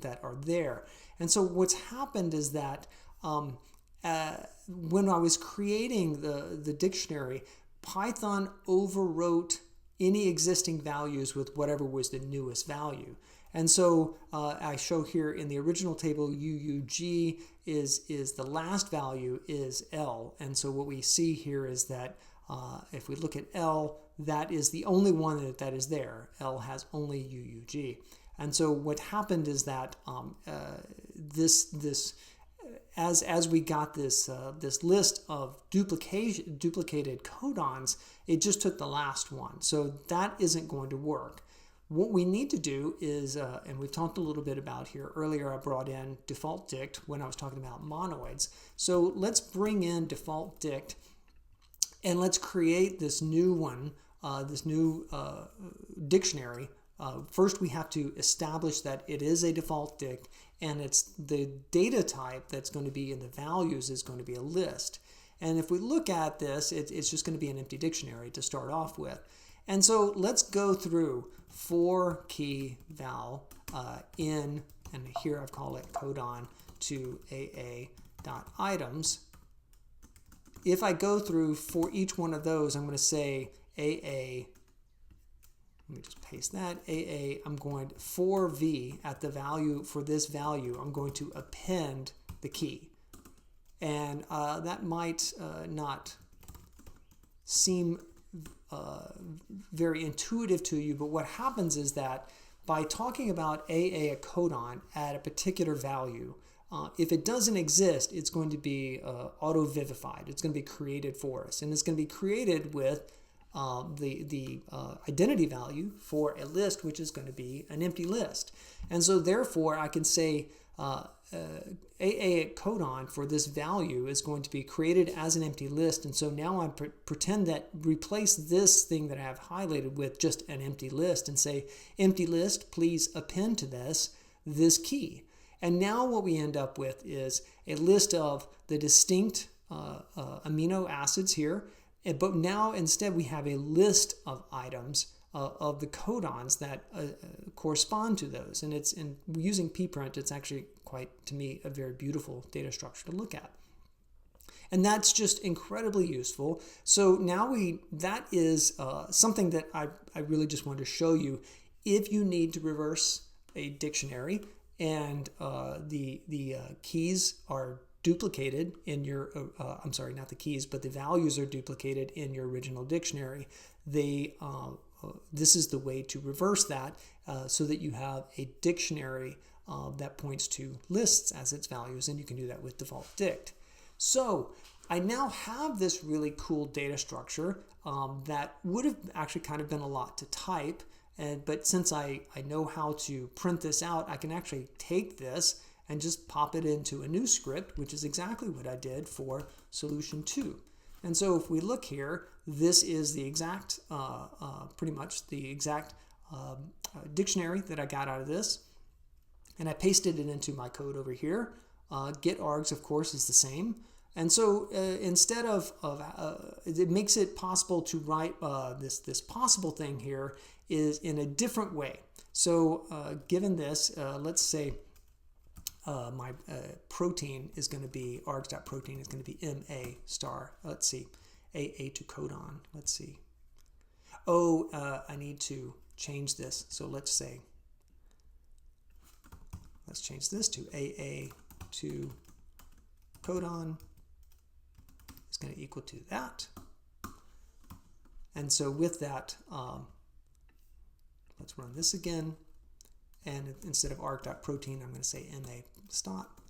that are there. And so what's happened is that when I was creating the dictionary, Python overwrote any existing values with whatever was the newest value. And so I show here in the original table, UUG is the last value is L. And so what we see here is that if we look at L, that is the only one that is there. L has only UUG. And so what happened is that as we got this list of duplicated codons, it just took the last one. So that isn't going to work. What we need to do is, and we've talked a little bit about here earlier, I brought in default dict when I was talking about monoids. So let's bring in default dict and let's create this new one, this new dictionary. First, we have to establish that it is a default dict, and it's the data type that's going to be in the values is going to be a list. And if we look at this, it's just going to be an empty dictionary to start off with. And so let's go through for key val in, and here I've called it codon to AA.items. If I go through for each one of those, I'm going to say AA. Let me just paste that. AA, I'm going for V at the value, for this value, I'm going to append the key. And that might not seem very intuitive to you, but what happens is that by talking about a codon at a particular value, if it doesn't exist, it's going to be auto-vivified. It's going to be created for us, and it's going to be created with the identity value for a list, which is going to be an empty list. And so therefore I can say a codon for this value is going to be created as an empty list. And so now I pretend that replace this thing that I have highlighted with just an empty list and say, empty list, please append to this key. And now what we end up with is a list of the distinct amino acids here. But now instead we have a list of items of the codons that correspond to those. And it's using pprint, it's actually quite, to me, a very beautiful data structure to look at. And that's just incredibly useful. So now that is something that I really just wanted to show you. If you need to reverse a dictionary and the keys are duplicated in your, I'm sorry, not the keys, but the values are duplicated in your original dictionary, this is the way to reverse that so that you have a dictionary that points to lists as its values, and you can do that with default dict. So I now have this really cool data structure that would have actually kind of been a lot to type, but since I know how to print this out, I can actually take this and just pop it into a new script, which is exactly what I did for solution 2. And so if we look here, this is the exact, pretty much the exact dictionary that I got out of this. And I pasted it into my code over here. Get args, of course, is the same. And so instead of it makes it possible to write this possible thing here is in a different way. So given this, let's say my protein is going to be, args.protein is going to be MA star. Let's see, AA to codon. Let's see. Oh, I need to change this. So let's say, let's change this to AA to codon is going to equal to that. And so with that, let's run this again. And instead of arg.protein, I'm going to say MA stop,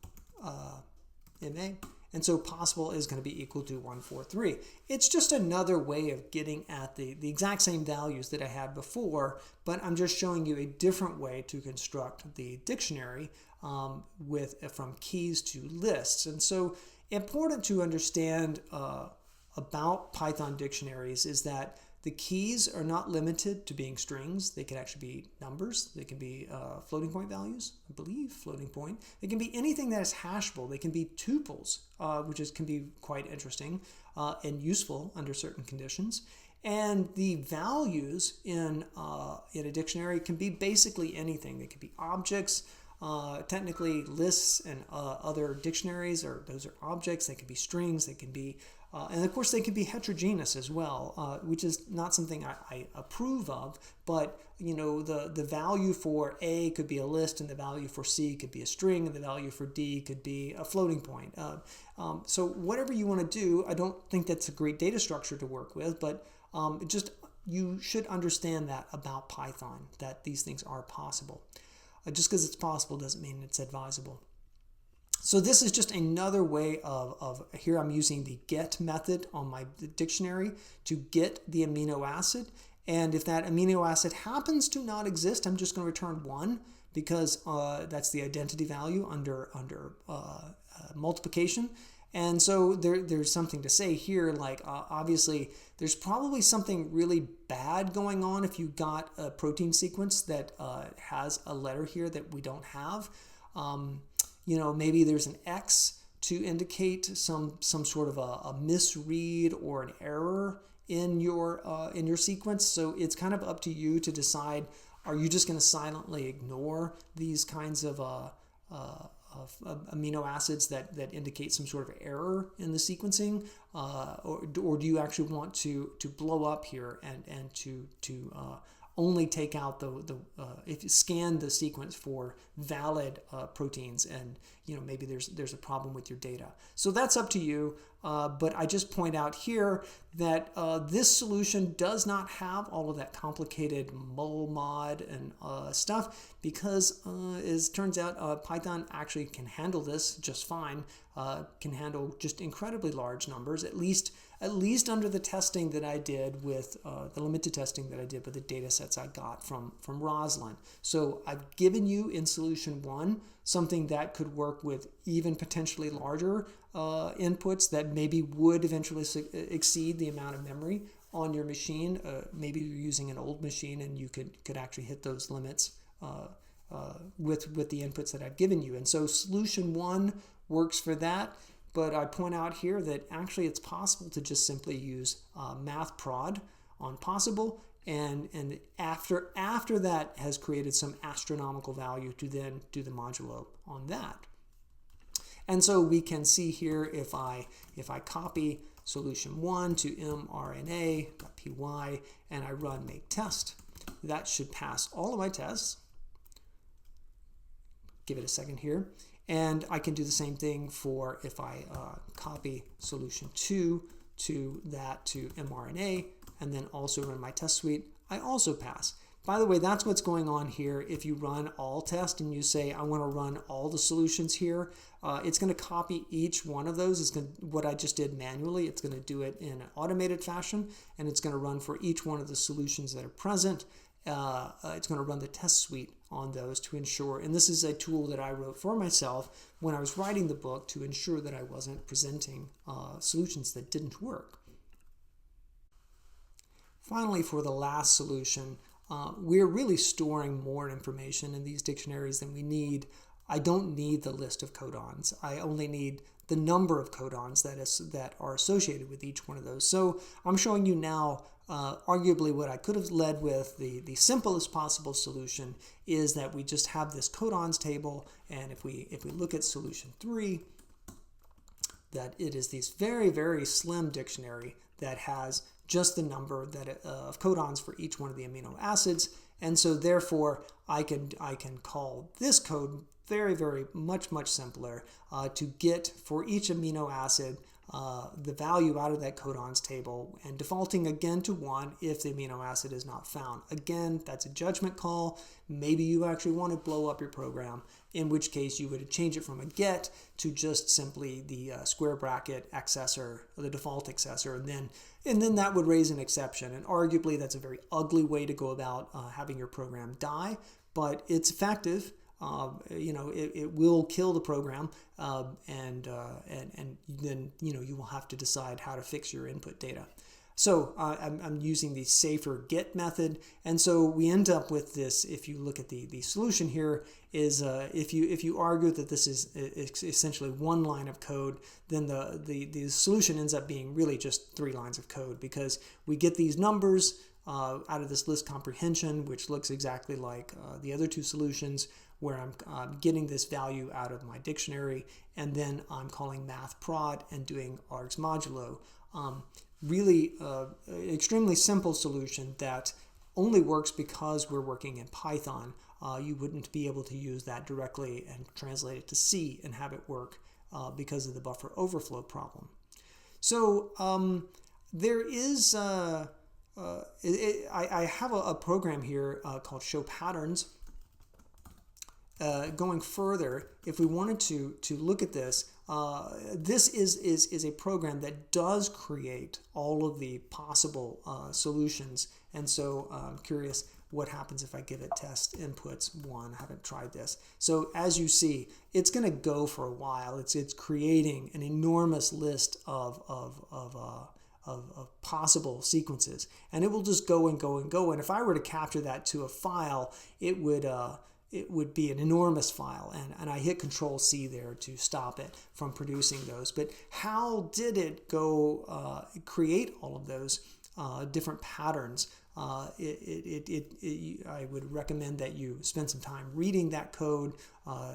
MA. And so possible is going to be equal to 143. It's just another way of getting at the exact same values that I had before, but I'm just showing you a different way to construct the dictionary from keys to lists. And so important to understand about Python dictionaries is that the keys are not limited to being strings. They can actually be numbers. They can be floating point values, I believe, floating point. They can be anything that is hashable. They can be tuples, which can be quite interesting and useful under certain conditions. And the values in a dictionary can be basically anything. They can be objects. Technically, lists and other dictionaries, those are objects. They can be strings. They can be and of course, they can be heterogeneous as well, which is not something I approve of. But you know, the value for A could be a list, and the value for C could be a string, and the value for D could be a floating point. So whatever you want to do, I don't think that's a great data structure to work with, but just you should understand that about Python, that these things are possible. Just because it's possible doesn't mean it's advisable. So this is just another way of here I'm using the get method on my dictionary to get the amino acid. And if that amino acid happens to not exist, I'm just going to return 1 because that's the identity value under multiplication. And so there's something to say here, like obviously there's probably something really bad going on if you got a protein sequence that has a letter here that we don't have. You know, maybe there's an X to indicate some sort of a misread or an error in your sequence. So it's kind of up to you to decide: are you just going to silently ignore these kinds of amino acids that indicate some sort of error in the sequencing, or do you actually want to blow up here and to only take out if you scan the sequence for valid proteins, and maybe there's a problem with your data. So that's up to you. But I just point out here that this solution does not have all of that complicated mod and stuff, because as turns out, Python actually can handle this just fine. Can handle just incredibly large numbers, at least under the testing that I did with the limited testing that I did with the data sets I got from Rosalind. So I've given you in solution 1 something that could work with even potentially larger inputs that maybe would eventually exceed the amount of memory on your machine. Maybe you're using an old machine and you could actually hit those limits with the inputs that I've given you. And so solution 1 works for that. But I point out here that actually it's possible to just simply use mathprod on possible, and after that has created some astronomical value to then do the modulo on that. And so we can see here, if I copy solution 1 to mRNA.py and I run make test, that should pass all of my tests. Give it a second here. And I can do the same thing for if I copy solution 2 to mRNA and then also run my test suite, I also pass. By the way, that's what's going on here. If you run all test and you say, I want to run all the solutions here, it's going to copy each one of those. It's going to, what I just did manually, it's going to do it in an automated fashion, and it's going to run for each one of the solutions that are present. It's going to run the test suite on those to ensure, and this is a tool that I wrote for myself when I was writing the book to ensure that I wasn't presenting solutions that didn't work. Finally, for the last solution, we're really storing more information in these dictionaries than we need. I don't need the list of codons. I only need the number of codons that are associated with each one of those. So I'm showing you now arguably what I could have led with. The simplest possible solution is that we just have this codons table, and if we look at solution 3, that it is this very, very slim dictionary that has just the number of codons for each one of the amino acids. And so therefore I can call this code very, very much simpler to get for each amino acid the value out of that codons table, and defaulting again to 1 if the amino acid is not found. Again, that's a judgment call. Maybe you actually want to blow up your program, in which case you would change it from a get to just simply the square bracket accessor, or the default accessor, and then that would raise an exception. And arguably that's a very ugly way to go about having your program die, but it's effective. It will kill the program, and then you will have to decide how to fix your input data. So I'm using the safer get method, and so we end up with this. If you look at the solution here, is if you argue that this is essentially 1 line of code, then the solution ends up being really just 3 lines of code, because we get these numbers out of this list comprehension, which looks exactly like the other 2 solutions, where I'm getting this value out of my dictionary, and then I'm calling mathprod and doing args modulo. Really extremely simple solution that only works because we're working in Python. You wouldn't be able to use that directly and translate it to C and have it work because of the buffer overflow problem. So there is I have a program here called show patterns. Going further, if we wanted to look at this, this is a program that does create all of the possible solutions. And so I'm curious what happens if I give it test inputs 1. I haven't tried this. So as you see, it's going to go for a while. It's creating an enormous list of possible sequences, and it will just go and go and go. And if I were to capture that to a file, it would be an enormous file, and I hit Control-C there to stop it from producing those. But how did it go create all of those different patterns I would recommend that you spend some time reading that code.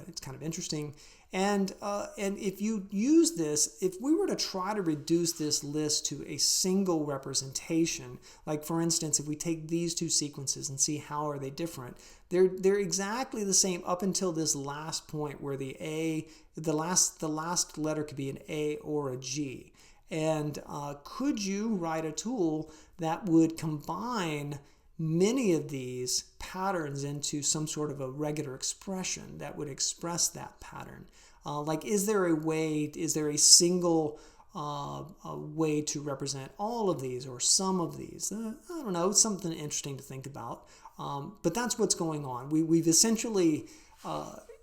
It's kind of interesting. And if you use this, if we were to try to reduce this list to a single representation, like for instance, if we take these two sequences and see how are they different, they're exactly the same up until this last point where the last letter could be an A or a G. And could you write a tool that would combine many of these patterns into some sort of a regular expression that would express that pattern? Like, is there a single way to represent all of these or some of these? I don't know, it's something interesting to think about. But that's what's going on. We've essentially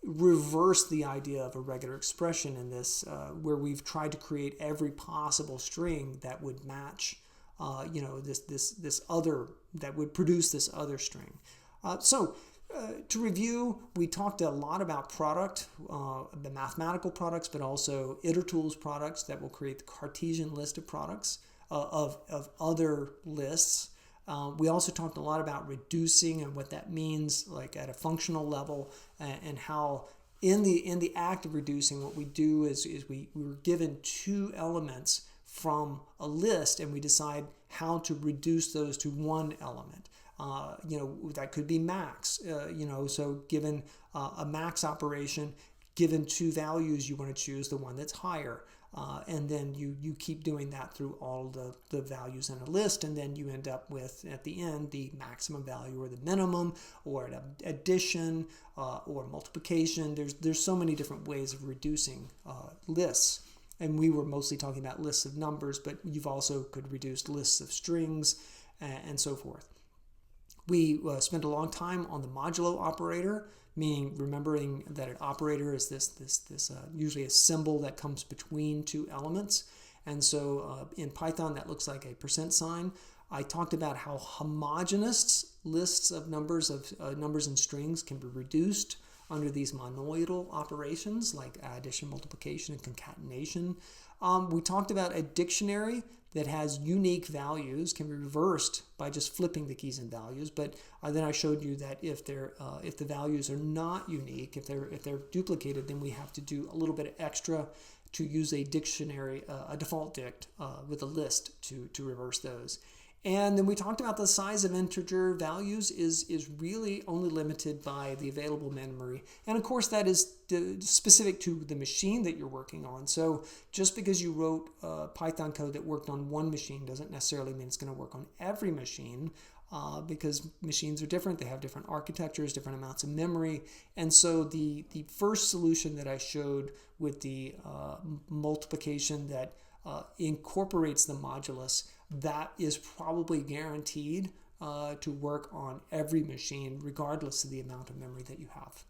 reversed the idea of a regular expression in this, where we've tried to create every possible string that would match, this other, that would produce this other string. To review, we talked a lot about product, the mathematical products, but also itertools products that will create the Cartesian list of products of other lists. We also talked a lot about reducing and what that means, like at a functional level, and how in the act of reducing, what we do is we were given two elements from a list, and we decide how to reduce those to one element. That could be max. So given a max operation, given two values, you want to choose the one that's higher. And then you keep doing that through all the values in a list, and then you end up with, at the end, the maximum value or the minimum, or an addition, or multiplication. There's so many different ways of reducing lists. And we were mostly talking about lists of numbers, but you've also could reduce lists of strings and so forth. We spent a long time on the modulo operator, meaning remembering that an operator is this usually a symbol that comes between two elements. And so in Python, that looks like a %sign. I talked about how homogeneous lists of numbers and strings can be reduced under these monoidal operations like addition, multiplication, and concatenation. We talked about a dictionary that has unique values can be reversed by just flipping the keys and values. But then I showed you that if the values are not unique, if they're duplicated, then we have to do a little bit of extra to use a dictionary, a default dict with a list to reverse those. And then we talked about the size of integer values is really only limited by the available memory. And of course, that is specific to the machine that you're working on. So just because you wrote Python code that worked on one machine doesn't necessarily mean it's going to work on every machine, because machines are different. They have different architectures, different amounts of memory. And so the first solution that I showed with the multiplication that incorporates the modulus, that is probably guaranteed to work on every machine regardless of the amount of memory that you have.